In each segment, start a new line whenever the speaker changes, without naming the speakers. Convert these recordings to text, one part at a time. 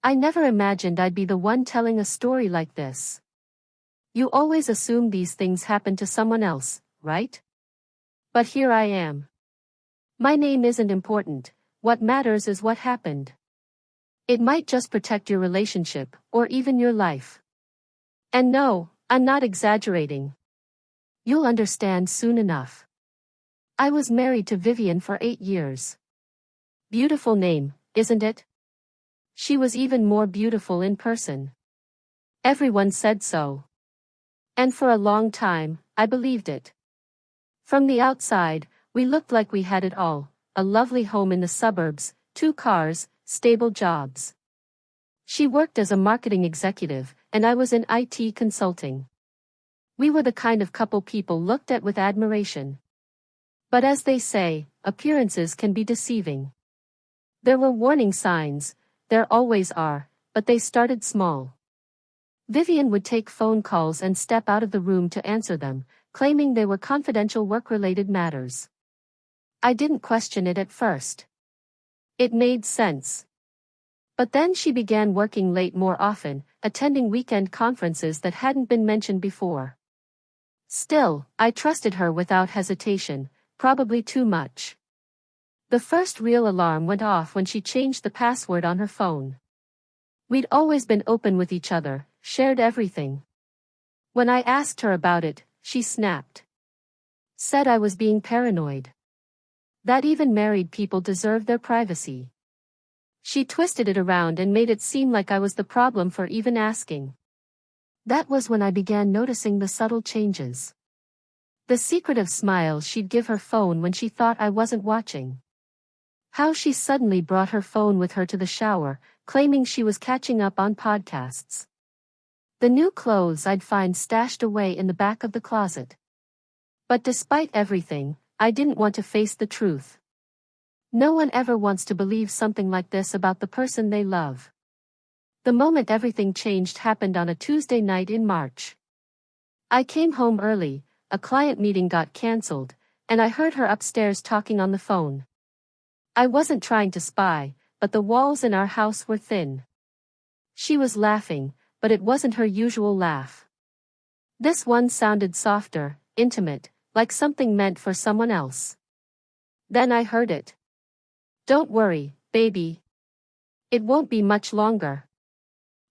I never imagined I'd be the one telling a story like this. You always assume these things happen to someone else, right? But here I am. My name isn't important, what matters is what happened. It might just protect your relationship, or even your life. And no, I'm not exaggerating. You'll understand soon enough. I was married to Vivian for 8 years. Beautiful name, isn't it? She was even more beautiful in person. Everyone said so. And for a long time, I believed it. From the outside, we looked like we had it all, a lovely home in the suburbs, 2 cars, stable jobs. She worked as a marketing executive, and I was in IT consulting. We were the kind of couple people looked at with admiration. But as they say, appearances can be deceiving. There were warning signs, there always are, but they started small. Vivian would take phone calls and step out of the room to answer them, claiming they were confidential work-related matters. I didn't question it at first. It made sense. But then she began working late more often, attending weekend conferences that hadn't been mentioned before. Still, I trusted her without hesitation, probably too much. The first real alarm went off when she changed the password on her phone. We'd always been open with each other, shared everything. When I asked her about it, she snapped. Said I was being paranoid. That even married people deserve their privacy. She twisted it around and made it seem like I was the problem for even asking. That was when I began noticing the subtle changes. The secretive smile she'd give her phone when she thought I wasn't watching. How she suddenly brought her phone with her to the shower, claiming she was catching up on podcasts. The new clothes I'd find stashed away in the back of the closet. But despite everything, I didn't want to face the truth. No one ever wants to believe something like this about the person they love. The moment everything changed happened on a Tuesday night in March. I came home early, a client meeting got cancelled, and I heard her upstairs talking on the phone. I wasn't trying to spy, but the walls in our house were thin. She was laughing, but it wasn't her usual laugh. This one sounded softer, intimate, like something meant for someone else. Then I heard it. Don't worry, baby. It won't be much longer.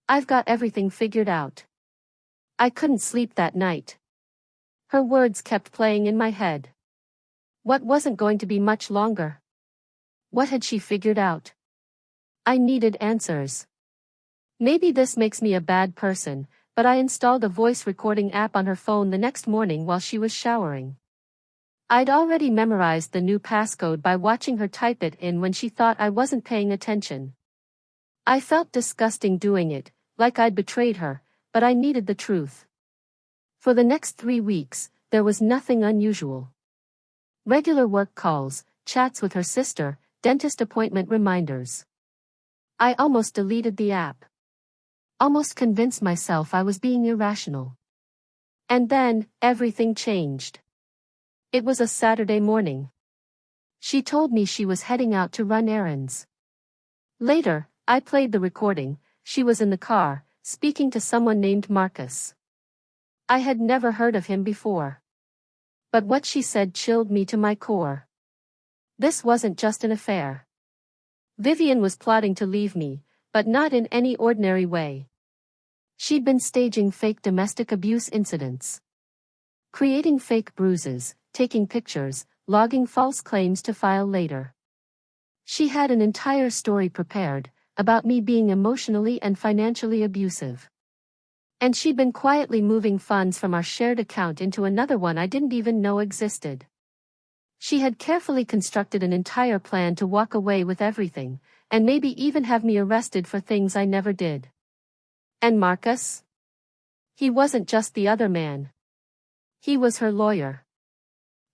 I've got everything figured out. I couldn't sleep that night. Her words kept playing in my head. What wasn't going to be much longer? What had she figured out? I needed answers. Maybe this makes me a bad person, but I installed a voice recording app on her phone the next morning while she was showering. I'd already memorized the new passcode by watching her type it in when she thought I wasn't paying attention. I felt disgusting doing it, like I'd betrayed her, but I needed the truth. For the next 3 weeks, there was nothing unusual. Regular work calls, chats with her sister, dentist appointment reminders. I almost deleted the app. Almost convinced myself I was being irrational. And then, everything changed. It was a Saturday morning. She told me she was heading out to run errands. Later, I played the recording. She was in the car, speaking to someone named Marcus. I had never heard of him before. But what she said chilled me to my core. This wasn't just an affair. Vivian was plotting to leave me, but not in any ordinary way. She'd been staging fake domestic abuse incidents. Creating fake bruises, taking pictures, logging false claims to file later. She had an entire story prepared, about me being emotionally and financially abusive. And she'd been quietly moving funds from our shared account into another one I didn't even know existed. She had carefully constructed an entire plan to walk away with everything, and maybe even have me arrested for things I never did. And Marcus? He wasn't just the other man. He was her lawyer.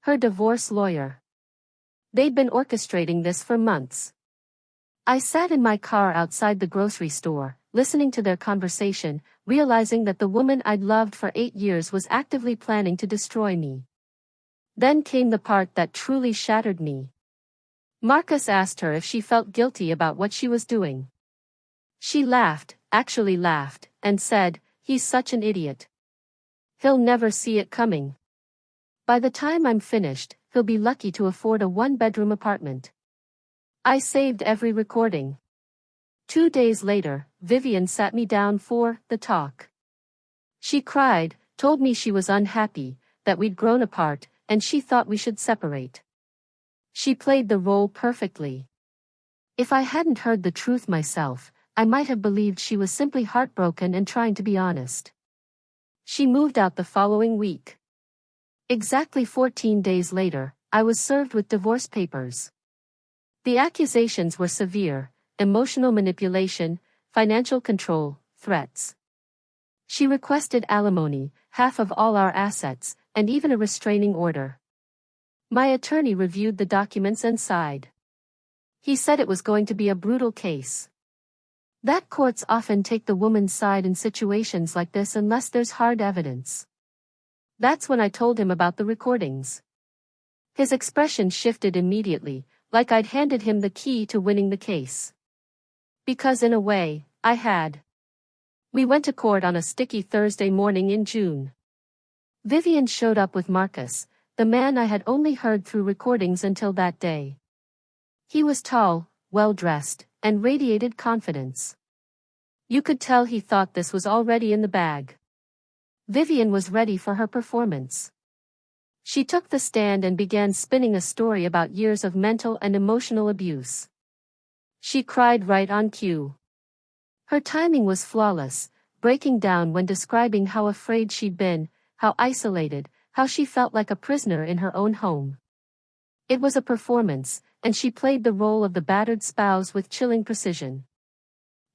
Her divorce lawyer. They'd been orchestrating this for months. I sat in my car outside the grocery store, listening to their conversation, realizing that the woman I'd loved for 8 years was actively planning to destroy me. Then came the part that truly shattered me. Marcus asked her if she felt guilty about what she was doing. She laughed, actually laughed, and said, "He's such an idiot. He'll never see it coming. By the time I'm finished, he'll be lucky to afford a one-bedroom apartment." I saved every recording. 2 days later, Vivian sat me down for the talk. She cried, told me she was unhappy, that we'd grown apart, and she thought we should separate. She played the role perfectly. If I hadn't heard the truth myself, I might have believed she was simply heartbroken and trying to be honest. She moved out the following week. Exactly 14 days later, I was served with divorce papers. The accusations were severe: emotional manipulation, financial control, threats. She requested alimony, half of all our assets, and even a restraining order. My attorney reviewed the documents and sighed. He said it was going to be a brutal case. That courts often take the woman's side in situations like this unless there's hard evidence. That's when I told him about the recordings. His expression shifted immediately, like I'd handed him the key to winning the case. Because in a way, I had. We went to court on a sticky Thursday morning in June. Vivian showed up with Marcus, the man I had only heard through recordings until that day. He was tall, well-dressed, and radiated confidence. You could tell he thought this was already in the bag. Vivian was ready for her performance. She took the stand and began spinning a story about years of mental and emotional abuse. She cried right on cue. Her timing was flawless, breaking down when describing how afraid she'd been, how isolated, how she felt like a prisoner in her own home. It was a performance, and she played the role of the battered spouse with chilling precision.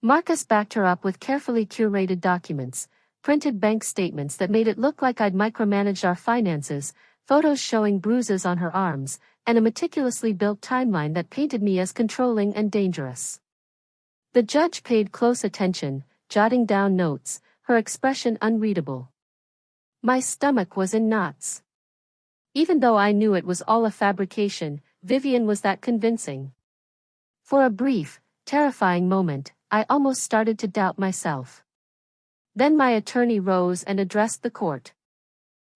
Marcus backed her up with carefully curated documents, printed bank statements that made it look like I'd micromanaged our finances, photos showing bruises on her arms, and a meticulously built timeline that painted me as controlling and dangerous. The judge paid close attention, jotting down notes, her expression unreadable. My stomach was in knots. Even though I knew it was all a fabrication, Vivian was that convincing. For a brief, terrifying moment, I almost started to doubt myself. Then my attorney rose and addressed the court.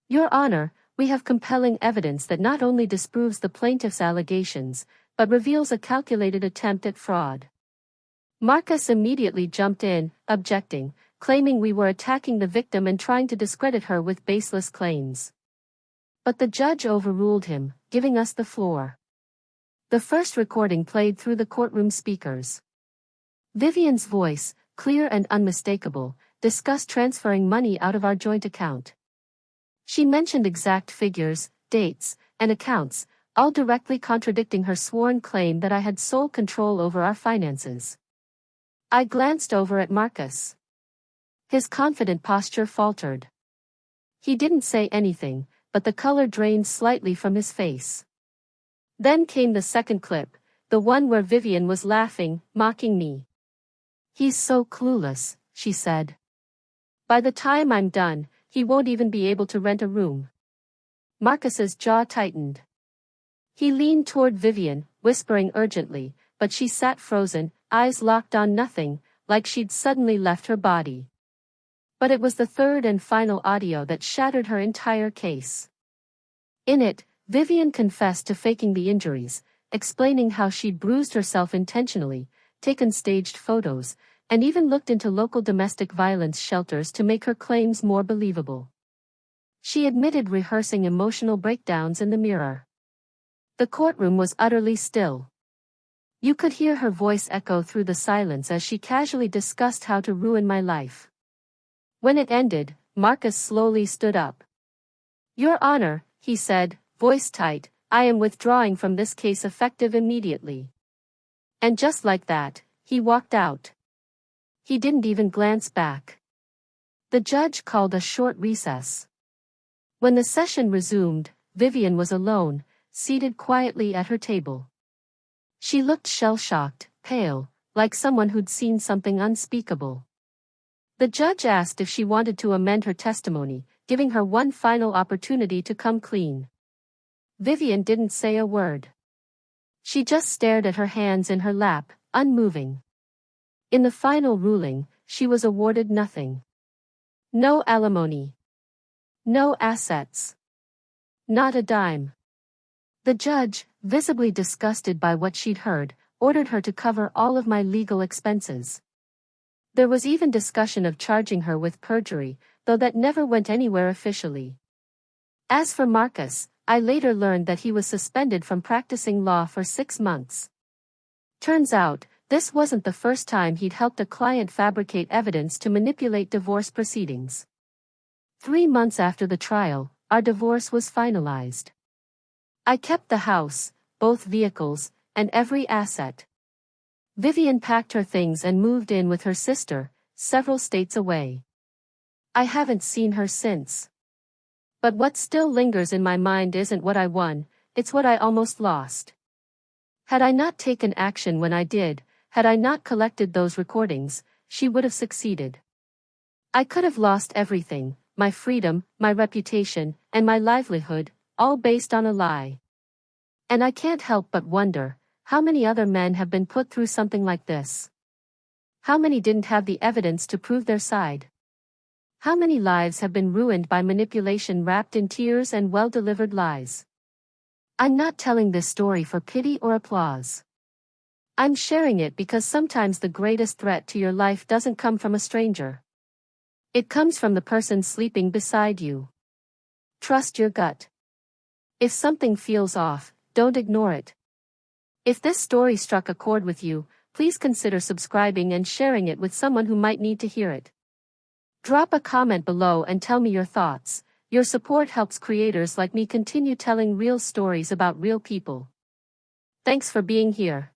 "Your Honor, we have compelling evidence that not only disproves the plaintiff's allegations, but reveals a calculated attempt at fraud." Marcus immediately jumped in, objecting, claiming we were attacking the victim and trying to discredit her with baseless claims. But the judge overruled him, giving us the floor. The first recording played through the courtroom speakers. Vivian's voice, clear and unmistakable, discussed transferring money out of our joint account. She mentioned exact figures, dates, and accounts, all directly contradicting her sworn claim that I had sole control over our finances. I glanced over at Marcus. His confident posture faltered. He didn't say anything, but the color drained slightly from his face. Then came the second clip, the one where Vivian was laughing, mocking me. "He's so clueless," she said. "By the time I'm done, he won't even be able to rent a room." Marcus's jaw tightened. He leaned toward Vivian, whispering urgently, but she sat frozen, eyes locked on nothing, like she'd suddenly left her body. But it was the third and final audio that shattered her entire case. In it, Vivian confessed to faking the injuries, explaining how she'd bruised herself intentionally, taken staged photos, and even looked into local domestic violence shelters to make her claims more believable. She admitted rehearsing emotional breakdowns in the mirror. The courtroom was utterly still. You could hear her voice echo through the silence as she casually discussed how to ruin my life. When it ended, Marcus slowly stood up. "Your Honor," he said, voice tight, "I am withdrawing from this case effective immediately." And just like that, he walked out. He didn't even glance back. The judge called a short recess. When the session resumed, Vivian was alone, seated quietly at her table. She looked shell-shocked, pale, like someone who'd seen something unspeakable. The judge asked if she wanted to amend her testimony, giving her one final opportunity to come clean. Vivian didn't say a word. She just stared at her hands in her lap, unmoving. In the final ruling, she was awarded nothing. No alimony. No assets. Not a dime. The judge, visibly disgusted by what she'd heard, ordered her to cover all of my legal expenses. There was even discussion of charging her with perjury, though that never went anywhere officially. As for Marcus, I later learned that he was suspended from practicing law for 6 months. Turns out, this wasn't the first time he'd helped a client fabricate evidence to manipulate divorce proceedings. 3 months after the trial, our divorce was finalized. I kept the house, both vehicles, and every asset. Vivian packed her things and moved in with her sister, several states away. I haven't seen her since. But what still lingers in my mind isn't what I won, it's what I almost lost. Had I not taken action when I did, had I not collected those recordings, she would have succeeded. I could have lost everything, my freedom, my reputation, and my livelihood, all based on a lie. And I can't help but wonder, how many other men have been put through something like this? How many didn't have the evidence to prove their side? How many lives have been ruined by manipulation wrapped in tears and well-delivered lies? I'm not telling this story for pity or applause. I'm sharing it because sometimes the greatest threat to your life doesn't come from a stranger. It comes from the person sleeping beside you. Trust your gut. If something feels off, don't ignore it. If this story struck a chord with you, please consider subscribing and sharing it with someone who might need to hear it. Drop a comment below and tell me your thoughts. Your support helps creators like me continue telling real stories about real people. Thanks for being here.